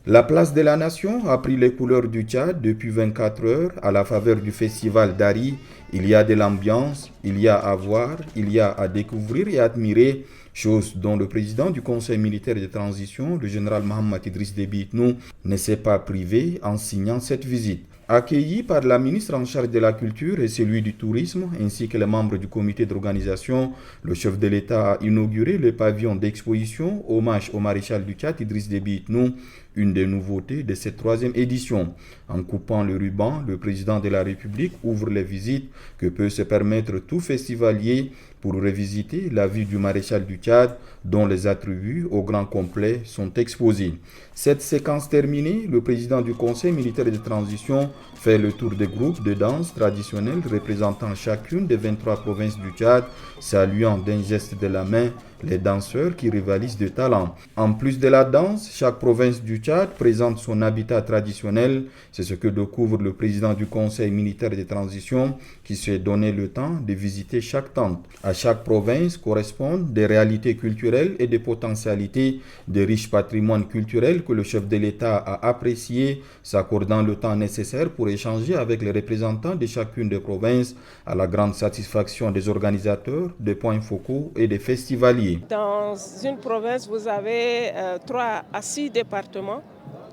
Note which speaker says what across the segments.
Speaker 1: La place de la Nation a pris les couleurs du Tchad depuis 24 heures à la faveur du festival d'Ari. Il y a de l'ambiance, il y a à voir, il y a à découvrir et admirer, chose dont le président du Conseil militaire de transition, le général Mohamed Idriss Déby Itnou, ne s'est pas privé en signant cette visite. Accueilli par la ministre en charge de la culture et celui du tourisme, ainsi que les membres du comité d'organisation, le chef de l'État a inauguré le pavillon d'exposition hommage au maréchal du Tchad Idriss Déby Itnou, une des nouveautés de cette troisième édition. En coupant le ruban, le président de la République ouvre les visites que peut se permettre tout festivalier pour revisiter la vie du maréchal du Tchad, dont les attributs au grand complet sont exposés. Cette séquence terminée, le président du Conseil militaire de transition fait le tour des groupes de danse traditionnels représentant chacune des 23 provinces du Tchad, saluant d'un geste de la main les danseurs qui rivalisent de talent. En plus de la danse, chaque province du Tchad présente son habitat traditionnel. C'est ce que découvre le président du Conseil militaire de transition qui s'est donné le temps de visiter chaque tente. À chaque province correspondent des réalités culturelles et des potentialités de riches patrimoines culturels que le chef de l'État a apprécié, s'accordant le temps nécessaire pour échanger avec les représentants de chacune des provinces à la grande satisfaction des organisateurs, des points focaux et des festivaliers.
Speaker 2: Dans une province, vous avez 3 à 6 départements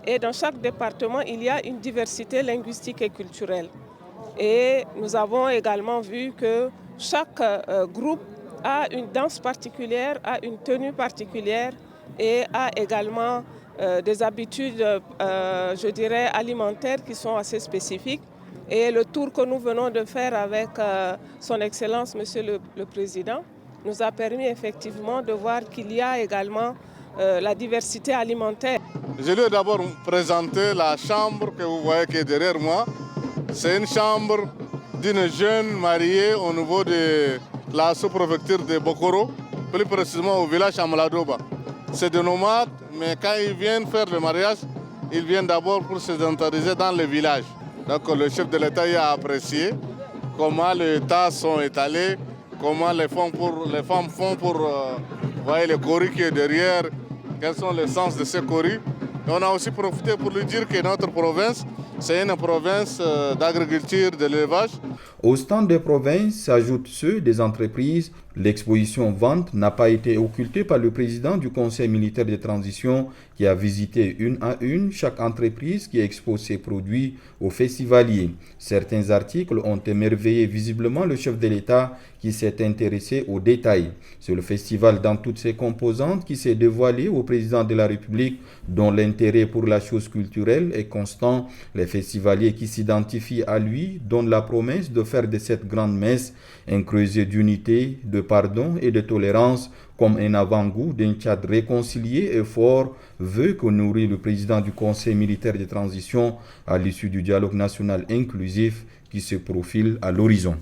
Speaker 2: et dans chaque département, il y a une diversité linguistique et culturelle. Et nous avons également vu que chaque groupe a une danse particulière, a une tenue particulière et a également des habitudes, je dirais, alimentaires qui sont assez spécifiques. Et le tour que nous venons de faire avec son Excellence, Monsieur le Président, nous a permis effectivement de voir qu'il y a également la diversité alimentaire.
Speaker 3: Je vais d'abord présenter la chambre que vous voyez qui est derrière moi. C'est une chambre d'une jeune mariée au niveau de la sous-préfecture de Bokoro, plus précisément au village Amaladoba. C'est des nomades, mais quand ils viennent faire le mariage, ils viennent d'abord pour se sédentariser dans le village. Donc le chef de l'État a apprécié comment les tas sont étalés, comment les femmes font pour voir le cori qui est derrière, quels sont les sens de ce cori. Et on a aussi profité pour lui dire que notre province, c'est une province d'agriculture, de l'élevage.
Speaker 1: Au stand des provinces s'ajoutent ceux des entreprises. L'exposition vente n'a pas été occultée par le président du Conseil militaire de transition qui a visité une à une chaque entreprise qui expose ses produits aux festivaliers. Certains articles ont émerveillé visiblement le chef de l'État qui s'est intéressé aux détails. C'est le festival dans toutes ses composantes qui s'est dévoilé au président de la République dont l'intérêt pour la chose culturelle est constant. Les festivaliers qui s'identifient à lui donnent la promesse de faire de cette grande messe un creuset d'unité, de pardon et de tolérance comme un avant-goût d'un Tchad réconcilié et fort, vœu que nourrit le président du Conseil militaire de transition à l'issue du dialogue national inclusif qui se profile à l'horizon.